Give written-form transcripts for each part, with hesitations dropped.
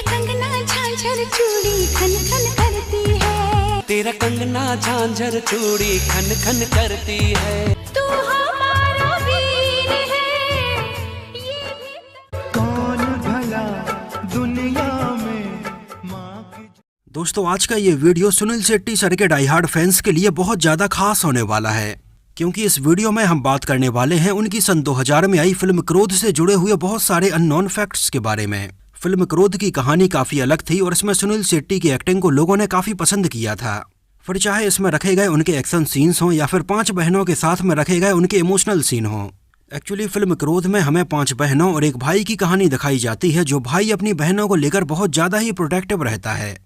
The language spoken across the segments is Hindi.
कंगना झांझर चूड़ी खन खन करती है। तेरा कंगना झांझर चूड़ी खन खन करती है। तू हमारा वीर है, ये भी कौन भला दुनिया में माँ की। दोस्तों आज का ये वीडियो सुनील शेट्टी सर के डाई हार्ड फैंस के लिए बहुत ज्यादा खास होने वाला है, क्योंकि इस वीडियो में हम बात करने वाले हैं उनकी सन 2000 में आई फिल्म क्रोध से जुड़े हुए बहुत सारे अननोन फैक्ट्स के बारे में। फिल्म क्रोध की कहानी काफी अलग थी और इसमें सुनील शेट्टी की एक्टिंग को लोगों ने काफी पसंद किया था। फिर चाहे इसमें रखे गए उनके एक्शन सीन्स हों या फिर 5 बहनों के साथ में रखे गए उनके इमोशनल सीन हों। एक्चुअली फिल्म क्रोध में हमें 5 बहनों और एक भाई की कहानी दिखाई जाती है, जो भाई अपनी बहनों को लेकर बहुत ज्यादा ही प्रोटेक्टिव रहता है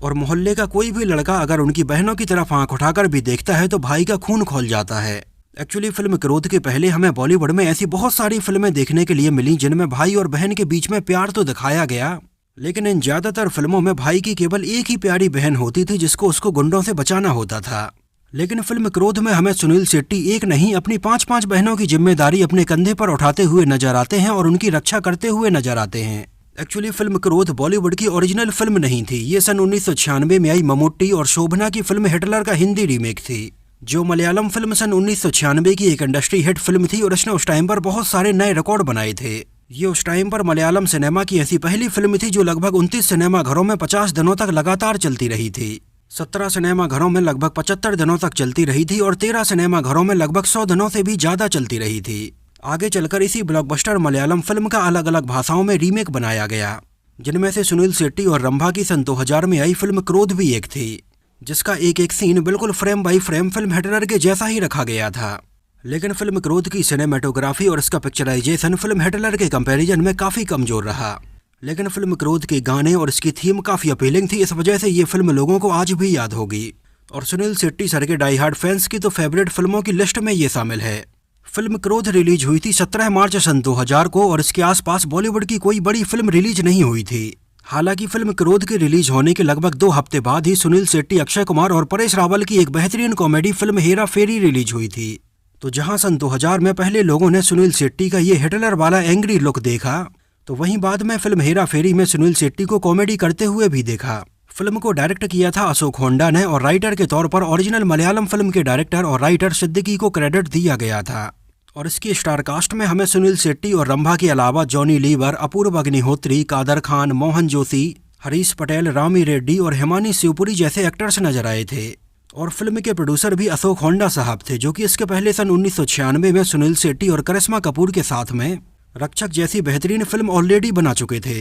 और मोहल्ले का कोई भी लड़का अगर उनकी बहनों की तरफ आंख उठाकर भी देखता है तो भाई का खून खौल जाता है। एक्चुअली फिल्म क्रोध के पहले हमें बॉलीवुड में ऐसी बहुत सारी फिल्में देखने के लिए मिली जिनमें भाई और बहन के बीच में प्यार तो दिखाया गया, लेकिन इन ज्यादातर फिल्मों में भाई की केवल एक ही प्यारी बहन होती थी जिसको उसको गुंडों से बचाना होता था। लेकिन फिल्म क्रोध में हमें सुनील शेट्टी एक नहीं अपनी 5 बहनों की जिम्मेदारी अपने कंधे पर उठाते हुए नजर आते हैं और उनकी रक्षा करते हुए नजर आते हैं। एक्चुअली फिल्म क्रोध बॉलीवुड की ओरिजिनल फिल्म नहीं थी, ये सन 1996 में आई मम्मूट्टी और शोभना की फिल्म हिटलर का हिंदी रीमेक थी, जो मलयालम फिल्म सन 1996 की एक इंडस्ट्री हिट फिल्म थी और इसने उस टाइम पर बहुत सारे नए रिकॉर्ड बनाए थे। ये उस टाइम पर मलयालम सिनेमा की ऐसी पहली फिल्म थी जो लगभग 29 सिनेमा घरों में 50 दिनों तक लगातार चलती रही थी। 17 सिनेमा घरों में लगभग 75 दिनों तक चलती रही थी और 13 सिनेमा घरों में लगभग 100 दिनों से भी ज्यादा चलती रही थी। आगे चलकर इसी ब्लॉकबस्टर मलयालम फिल्म का अलग अलग भाषाओं में रीमेक बनाया गया, जिनमें से सुनील शेट्टी और रंभा की सन 2000 में आई फिल्म क्रोध भी एक थी, जिसका एक एक सीन बिल्कुल frame by frame film Hitler के जैसा ही रखा गया था। लेकिन फिल्म क्रोध की सिनेमेटोग्राफी और इसका पिक्चराइजेशन फिल्म हिटलर के कंपैरिजन में काफी कमजोर रहा। लेकिन फिल्म क्रोध के गाने और इसकी थीम काफी अपीलिंग थी, इस वजह से ये फिल्म लोगों को आज भी याद होगी और सुनील शेट्टी सर के डाई हार्ड फैंस की तो फेवरेट फिल्मों की लिस्ट में ये शामिल है। फिल्म क्रोध रिलीज हुई थी 17 मार्च सन 2000 को और इसके आसपास बॉलीवुड की कोई बड़ी फिल्म रिलीज नहीं हुई थी। हालांकि फिल्म क्रोध के रिलीज होने के लगभग 2 हफ्ते बाद ही सुनील शेट्टी, अक्षय कुमार और परेश रावल की एक बेहतरीन कॉमेडी फिल्म हेरा फेरी रिलीज हुई थी। तो जहां सन 2000 में पहले लोगों ने सुनील शेट्टी का ये हिटलर वाला एंग्री लुक देखा, तो वहीं बाद में फिल्म हेरा फेरी में सुनील शेट्टी को कॉमेडी करते हुए भी देखा। फिल्म को डायरेक्ट किया था अशोक होंडा ने और राइटर के तौर पर ओरिजिनल मलयालम फिल्म के डायरेक्टर और राइटर सिद्दीकी को क्रेडिट दिया गया था। और इसकी स्टार कास्ट में हमें सुनील शेट्टी और रंभा के अलावा जॉनी लीवर, अपूर्व अग्निहोत्री, कादर खान, मोहन जोशी, हरीश पटेल, रामी रेड्डी और हिमानी शिवपुरी जैसे एक्टर्स नजर आए थे। और फिल्म के प्रोड्यूसर भी अशोक होंडा साहब थे, जो कि इसके पहले सन 1996 में सुनील शेट्टी और करिश्मा कपूर के साथ में रक्षक जैसी बेहतरीन फिल्म ऑलरेडी बना चुके थे।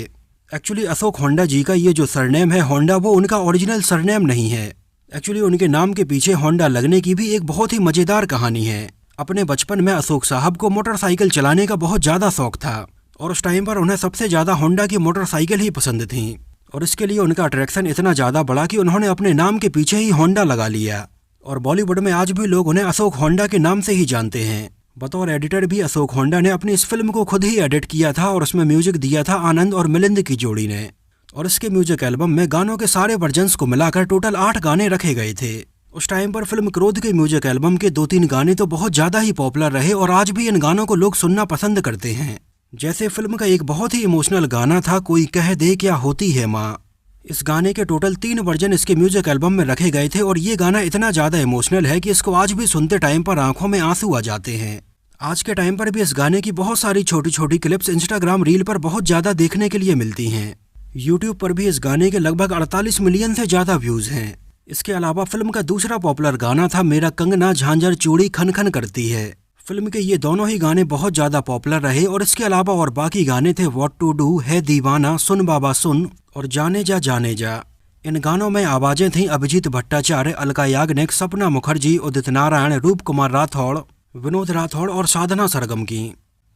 एक्चुअली अशोक होंडा जी का ये जो सरनेम है होंडा, वो उनका ओरिजिनल सरनेम नहीं है। एक्चुअली उनके नाम के पीछे होंडा लगने की भी एक बहुत ही मजेदार कहानी है। अपने बचपन में अशोक साहब को मोटरसाइकिल चलाने का बहुत ज्यादा शौक था और उस टाइम पर उन्हें सबसे ज्यादा होंडा की मोटरसाइकिल ही पसंद थी और इसके लिए उनका अट्रैक्शन इतना ज्यादा बढ़ा कि उन्होंने अपने नाम के पीछे ही होंडा लगा लिया और बॉलीवुड में आज भी लोग उन्हें अशोक होंडा के नाम से ही जानते हैं। बतौर एडिटर भी अशोक होंडा ने अपनी इस फिल्म को खुद ही एडिट किया था और उसमें म्यूजिक दिया था आनंद और मिलिंद की जोड़ी ने। और इसके म्यूजिक एल्बम में गानों के सारे वर्जन्स को मिलाकर टोटल 8 गाने रखे गए थे। उस टाइम पर फिल्म क्रोध के म्यूजिक एल्बम के 2-3 गाने तो बहुत ज्यादा ही पॉपुलर रहे और आज भी इन गानों को लोग सुनना पसंद करते हैं। जैसे फिल्म का एक बहुत ही इमोशनल गाना था, कोई कह दे क्या होती है माँ। इस गाने के टोटल 3 वर्जन इसके म्यूजिक एल्बम में रखे गए थे और ये गाना इतना ज्यादा इमोशनल है कि इसको आज भी सुनते टाइम पर आंखों में आंसू आ जाते हैं। आज के टाइम पर भी इस गाने की बहुत सारी छोटी छोटी क्लिप्स इंस्टाग्राम रील पर बहुत ज्यादा देखने के लिए मिलती हैं। यूट्यूब पर भी इस गाने के लगभग 48 मिलियन से ज्यादा व्यूज हैं। इसके अलावा फिल्म का दूसरा पॉपुलर गाना था मेरा कंगना झांझर चूड़ी खन खन करती है। फिल्म के ये दोनों ही गाने बहुत ज्यादा पॉपुलर रहे और इसके अलावा और बाकी गाने थे व्हाट टू डू, है दीवाना, सुन बाबा सुन और जाने जा जाने जा। इन गानों में आवाजें थीं अभिजीत भट्टाचार्य, अलका याग्निक, सपना मुखर्जी, उदित नारायण, रूप कुमार राठौड़, विनोद राठौड़ और साधना सरगम की।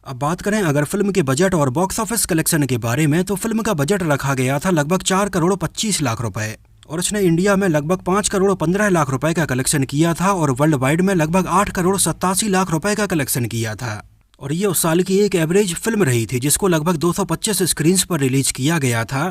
अब बात करें अगर फिल्म के बजट और बॉक्स ऑफिस कलेक्शन के बारे में, तो फिल्म का बजट रखा गया था लगभग 4 करोड़ 25 लाख रुपए और इसने इंडिया में लगभग 5 करोड़ 15 लाख रुपए का कलेक्शन किया था और वर्ल्ड वाइड में लगभग 8 करोड़ 87 लाख रुपए का कलेक्शन किया था। और ये उस साल की एक एवरेज फिल्म रही थी जिसको लगभग 225 स्क्रीन्स पर रिलीज किया गया था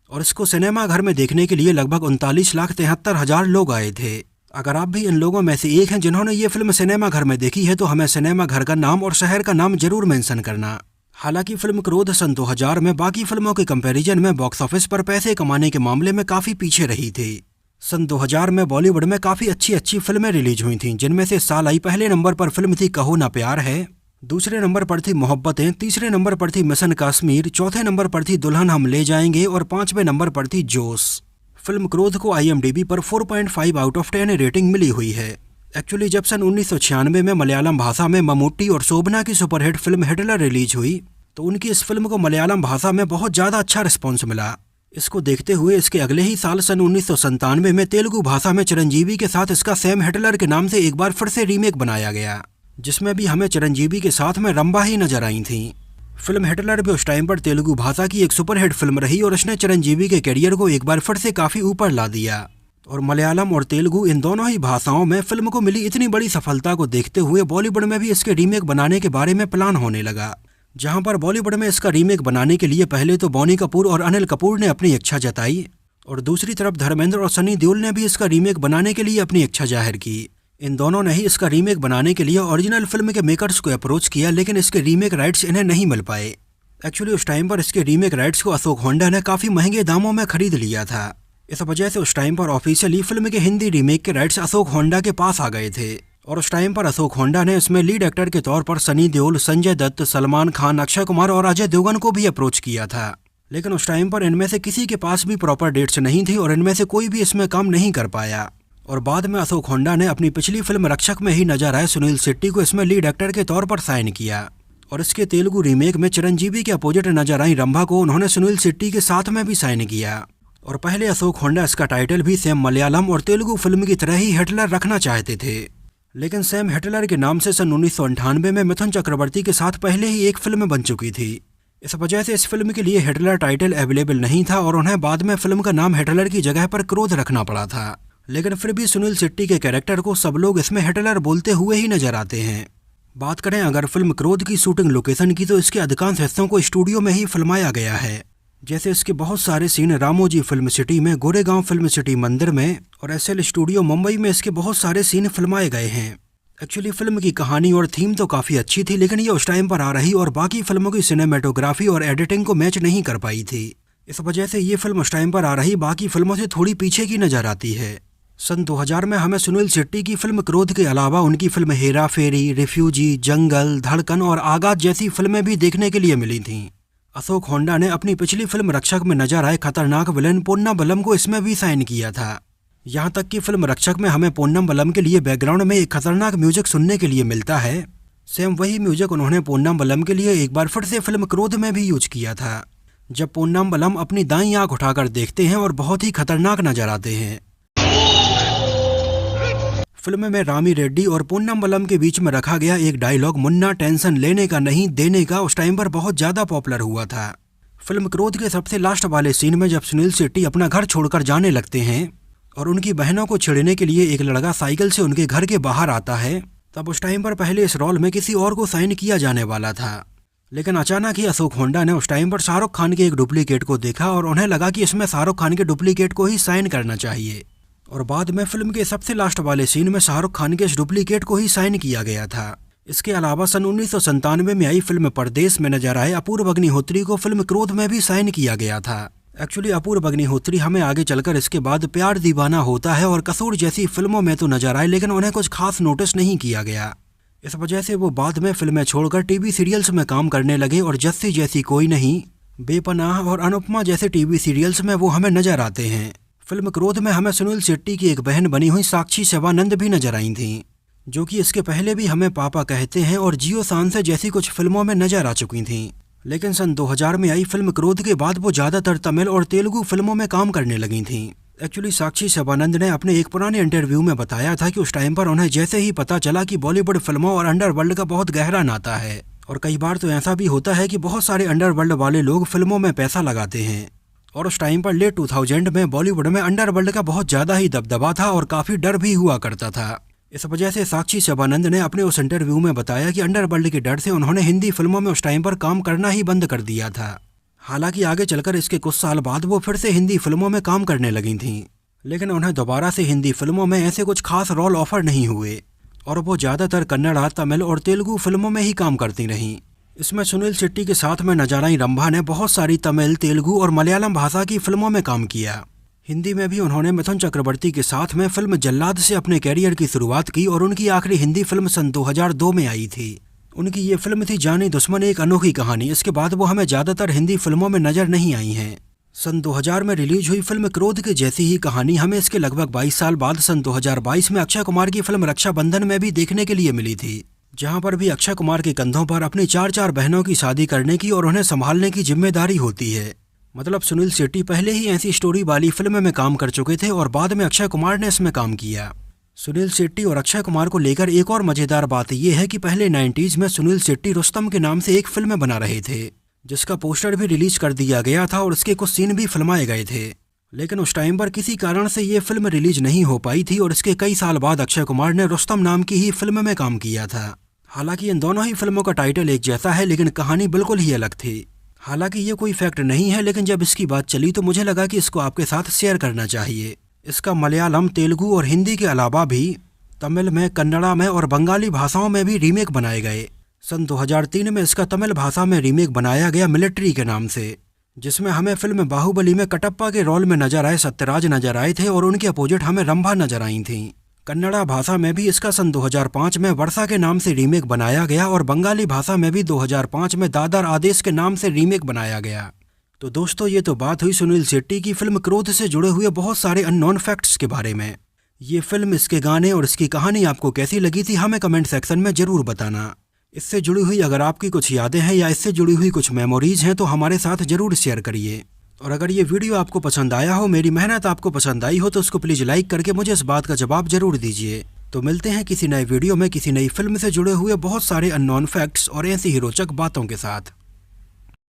और इसको सिनेमा घर में देखने के लिए लगभग 39,73,000 लोग आए थे। अगर आप भी इन लोगों में से एक हैं जिन्होंने ये फिल्म सिनेमा घर में देखी है तो हमें सिनेमा घर का नाम और शहर का नाम जरूर मेंशन करना। हालांकि फिल्म क्रोध सन 2000 में बाकी फिल्मों के कंपैरिजन में बॉक्स ऑफिस पर पैसे कमाने के मामले में काफी पीछे रही थी। सन 2000 में बॉलीवुड में काफी अच्छी फिल्में रिलीज हुई थीं, जिनमें से साल आई पहले नंबर पर फिल्म थी कहो ना प्यार है, दूसरे नंबर पर थी मोहब्बतें, तीसरे नंबर पर थी मिशन कश्मीर, चौथे नंबर पर थी दुल्हन हम ले जाएंगे और 5वें नंबर पर थी जोश। फिल्म क्रोध को IMDb पर 4.5 आउट ऑफ 10 रेटिंग मिली हुई है। एक्चुअली जब सन 1996 में मलयालम भाषा में मम्मूटी और शोभना की सुपरहिट फिल्म हिटलर रिलीज हुई तो उनकी इस फिल्म को मलयालम भाषा में बहुत ज़्यादा अच्छा रिस्पॉन्स मिला। इसको देखते हुए इसके अगले ही साल सन 1997 में तेलुगु भाषा में चिरंजीवी के साथ इसका सेम हिटलर के नाम से एक बार फिर से रीमेक बनाया गया, जिसमें भी हमें चिरंजीवी के साथ में रंभा ही नजर आई थी। फिल्म हिटलर भी उस टाइम पर तेलुगु भाषा की एक सुपरहिट फिल्म रही और इसने चिरंजीवी के करियर को एक बार फिर से काफ़ी ऊपर ला दिया। और मलयालम और तेलुगु इन दोनों ही भाषाओं में फिल्म को मिली इतनी बड़ी सफलता को देखते हुए बॉलीवुड में भी इसके रीमेक बनाने के बारे में प्लान होने लगा, जहां पर बॉलीवुड में इसका रीमेक बनाने के लिए पहले तो बॉनी कपूर और अनिल कपूर ने अपनी इच्छा जताई और दूसरी तरफ धर्मेंद्र और सनी देओल ने भी इसका रीमेक बनाने के लिए अपनी इच्छा जाहिर की। इन दोनों ने ही इसका रीमेक बनाने के लिए ओरिजिनल फिल्म के मेकर्स को अप्रोच किया, लेकिन इसके रीमेक राइट्स इन्हें नहीं मिल पाए। एक्चुअली उस टाइम पर इसके रीमेक राइट्स को अशोक होंडा ने काफ़ी महंगे दामों में खरीद लिया था। इस वजह से उस टाइम पर ऑफिशियली फिल्म के हिंदी रीमेक के राइट्स अशोक होंडा के पास आ गए थे और उस टाइम पर अशोक होंडा ने इसमें लीड एक्टर के तौर पर सनी देओल, संजय दत्त, सलमान खान, अक्षय कुमार और अजय देवगन को भी अप्रोच किया था। लेकिन उस टाइम पर इनमें से किसी के पास भी प्रॉपर डेट्स नहीं थी और इनमें से कोई भी इसमें काम नहीं कर पाया। और बाद में अशोक होंडा ने अपनी पिछली फिल्म रक्षक में ही नजर आए सुनील शेट्टी को इसमें लीड एक्टर के तौर पर साइन किया और इसके तेलुगु रीमेक में चिरंजीवी के अपोजिट नजर आई रंभा को उन्होंने सुनील शेट्टी के साथ में भी साइन किया। और पहले अशोक होंडा इसका टाइटल भी सेम मलयालम और तेलुगु फिल्म की तरह ही हिटलर रखना चाहते थे, लेकिन सेम हिटलर के नाम से सन 1998 में मिथुन चक्रवर्ती के साथ पहले ही एक फिल्म बन चुकी थी। इस वजह से इस फिल्म के लिए हिटलर टाइटल अवेलेबल नहीं था और उन्हें बाद में फिल्म का नाम हिटलर की जगह पर क्रोध रखना पड़ा था। लेकिन फिर भी सुनील शेट्टी के कैरेक्टर को सब लोग इसमें हिटलर बोलते हुए ही नजर आते हैं। बात करें अगर फिल्म क्रोध की शूटिंग लोकेशन की तो इसके अधिकांश हिस्सों को स्टूडियो में ही फिल्माया गया है। जैसे इसके बहुत सारे सीन रामोजी फिल्म सिटी में, गोरेगांव फिल्म सिटी मंदिर में और SL स्टूडियो मुंबई में इसके बहुत सारे सीन फिल्माए गए हैं। एक्चुअली फिल्म की कहानी और थीम तो काफ़ी अच्छी थी, लेकिन ये उस टाइम पर आ रही और बाकी फिल्मों की सिनेमेटोग्राफी और एडिटिंग को मैच नहीं कर पाई थी। इस वजह से ये फिल्म उस टाइम पर आ रही बाकी फिल्मों से थोड़ी पीछे की नजर आती है। सन 2000 में हमें सुनील शेट्टी की फिल्म क्रोध के अलावा उनकी फिल्म हेरा फेरी, रिफ्यूजी, जंगल, धड़कन और आगाज जैसी फिल्में भी देखने के लिए मिली थीं। अशोक होंडा ने अपनी पिछली फिल्म रक्षक में नजर आए खतरनाक विलेन पोन्नाबलम को इसमें भी साइन किया था। यहाँ तक कि फिल्म रक्षक में हमें पोन्नाबलम के लिए बैकग्राउंड में एक खतरनाक म्यूजिक सुनने के लिए मिलता है। सेम वही म्यूजिक उन्होंने पोन्नाबलम के लिए एक बार फिर से फिल्म क्रोध में भी यूज किया था, जब पोन्नाबलम अपनी दाईं आंख उठाकर देखते हैं और बहुत ही खतरनाक नजर आते हैं। फिल्म में रामी रेड्डी और पोन्नाबलम के बीच में रखा गया एक डायलॉग मुन्ना टेंशन लेने का नहीं देने का उस टाइम पर बहुत ज्यादा पॉपुलर हुआ था। फिल्म क्रोध के सबसे लास्ट वाले सीन में जब सुनील शेट्टी अपना घर छोड़कर जाने लगते हैं और उनकी बहनों को छेड़ने के लिए एक लड़का साइकिल से उनके घर के बाहर आता है, तब उस टाइम पर पहले इस रोल में किसी और को साइन किया जाने वाला था। लेकिन अचानक ही अशोक होंडा ने उस टाइम पर शाहरुख खान के एक डुप्लीकेट को देखा और उन्हें लगा कि इसमें शाहरुख खान के डुप्लीकेट को ही साइन करना चाहिए और बाद में फिल्म के सबसे लास्ट वाले सीन में शाहरुख खान के इस डुप्लीकेट को ही साइन किया गया था। इसके अलावा सन 1997 में आई फिल्म परदेश में नजर आए अपूर्व अग्निहोत्री को फिल्म क्रोध में भी साइन किया गया था। एक्चुअली अपूर्व अग्निहोत्री हमें आगे चलकर इसके बाद प्यार दीवाना होता है और कसूर जैसी फिल्मों में तो नजर आए, लेकिन उन्हें कुछ खास नोटिस नहीं किया गया। इस वजह से वो बाद में फिल्में छोड़कर टीवी सीरियल्स में काम करने लगे और जस्सी जैसी कोई नहीं, बेपनाह और अनुपमा जैसे टीवी सीरियल्स में वो हमें नजर आते हैं। फिल्म क्रोध में हमें सुनील शेट्टी की एक बहन बनी हुई साक्षी शिवानंद भी नजर आई थी, जो कि इसके पहले भी हमें पापा कहते हैं और जियो सांसे जैसी कुछ फिल्मों में नजर आ चुकी थीं। लेकिन सन 2000 में आई फिल्म क्रोध के बाद वो ज्यादातर तमिल और तेलुगु फिल्मों में काम करने लगी थीं। एक्चुअली साक्षी शिवानंद ने अपने एक पुराने इंटरव्यू में बताया था कि उस टाइम पर उन्हें जैसे ही पता चला कि बॉलीवुड फिल्मों और अंडरवर्ल्ड का बहुत गहरा नाता है और कई बार तो ऐसा भी होता है कि बहुत सारे अंडरवर्ल्ड वाले लोग फिल्मों में पैसा लगाते हैं, और उस टाइम पर लेट 2000 में बॉलीवुड में अंडरवर्ल्ड का बहुत ज्यादा ही दबदबा था और काफी डर भी हुआ करता था। इस वजह से साक्षी शिवानंद ने अपने उस इंटरव्यू में बताया कि अंडरवर्ल्ड के डर से उन्होंने हिंदी फिल्मों में उस टाइम पर काम करना ही बंद कर दिया था। हालांकि आगे चलकर इसके कुछ साल बाद वो फिर से हिंदी फिल्मों में काम करने लगी थीं, लेकिन उन्हें दोबारा से हिंदी फिल्मों में ऐसे कुछ खास रोल ऑफर नहीं हुए और वो ज़्यादातर कन्नड़ा, तमिल और तेलुगु फिल्मों में ही काम करती रहीं। इसमें सुनील शेट्टी के साथ में नजाराई रंभा ने बहुत सारी तमिल, तेलुगु और मलयालम भाषा की फिल्मों में काम किया। हिंदी में भी उन्होंने मिथुन चक्रवर्ती के साथ में फिल्म जल्लाद से अपने कैरियर की शुरुआत की और उनकी आखिरी हिंदी फिल्म सन 2002 में आई थी। उनकी ये फिल्म थी जानी दुश्मन, एक अनोखी कहानी। इसके बाद वो हमें ज्यादातर हिंदी फिल्मों में नजर नहीं आई हैं। सन 2000 में रिलीज हुई फिल्म क्रोध की जैसी ही कहानी हमें इसके लगभग 22 साल बाद सन 2022 में अक्षय कुमार की फिल्म रक्षाबंधन में भी देखने के लिए मिली थी, जहां पर भी अक्षय कुमार के कंधों पर अपनी 4 बहनों की शादी करने की और उन्हें संभालने की जिम्मेदारी होती है। मतलब सुनील शेट्टी पहले ही ऐसी स्टोरी वाली फिल्म में काम कर चुके थे और बाद में अक्षय कुमार ने इसमें काम किया। सुनील शेट्टी और अक्षय कुमार को लेकर एक और मजेदार बात यह है कि पहले 90s में सुनील शेट्टी रुस्तम के नाम से एक फिल्म बना रहे थे, जिसका पोस्टर भी रिलीज कर दिया गया था और उसके कुछ सीन भी फिल्माए गए थे। लेकिन उस टाइम पर किसी कारण से ये फिल्म रिलीज नहीं हो पाई थी और इसके कई साल बाद अक्षय कुमार ने रुस्तम नाम की ही फिल्म में काम किया था। हालांकि इन दोनों ही फिल्मों का टाइटल एक जैसा है, लेकिन कहानी बिल्कुल ही अलग थी। हालांकि ये कोई फैक्ट नहीं है, लेकिन जब इसकी बात चली तो मुझे लगा कि इसको आपके साथ शेयर करना चाहिए। इसका मलयालम, तेलुगु और हिंदी के अलावा भी तमिल में, कन्नड़ा में और बंगाली भाषाओं में भी रीमेक बनाए गए। सन 2003 में इसका तमिल भाषा में रीमेक बनाया गया मिलिट्री के नाम से, जिसमें हमें फिल्म बाहुबली में कटप्पा के रोल में नजर आए सत्यराज नजर आए थे और उनके अपोजिट हमें रंभा नजर आई थीं। कन्नड़ा भाषा में भी इसका सन 2005 में वर्षा के नाम से रीमेक बनाया गया और बंगाली भाषा में भी 2005 में दादर आदेश के नाम से रीमेक बनाया गया। तो दोस्तों, ये तो बात हुई सुनील शेट्टी की फिल्म क्रोध से जुड़े हुए बहुत सारे अननोन फैक्ट्स के बारे में। ये फिल्म, इसके गाने और इसकी कहानी आपको कैसी लगी थी हमें कमेंट सेक्शन में जरूर बताना। इससे जुड़ी हुई अगर आपकी कुछ यादें हैं या इससे जुड़ी हुई कुछ मेमोरीज हैं तो हमारे साथ जरूर शेयर करिए। और अगर ये वीडियो आपको पसंद आया हो, मेरी मेहनत आपको पसंद आई हो, तो उसको प्लीज़ लाइक करके मुझे इस बात का जवाब जरूर दीजिए। तो मिलते हैं किसी नए वीडियो में किसी नई फिल्म से जुड़े हुए बहुत सारे अननोन फैक्ट्स और ऐसी ही रोचक बातों के साथ।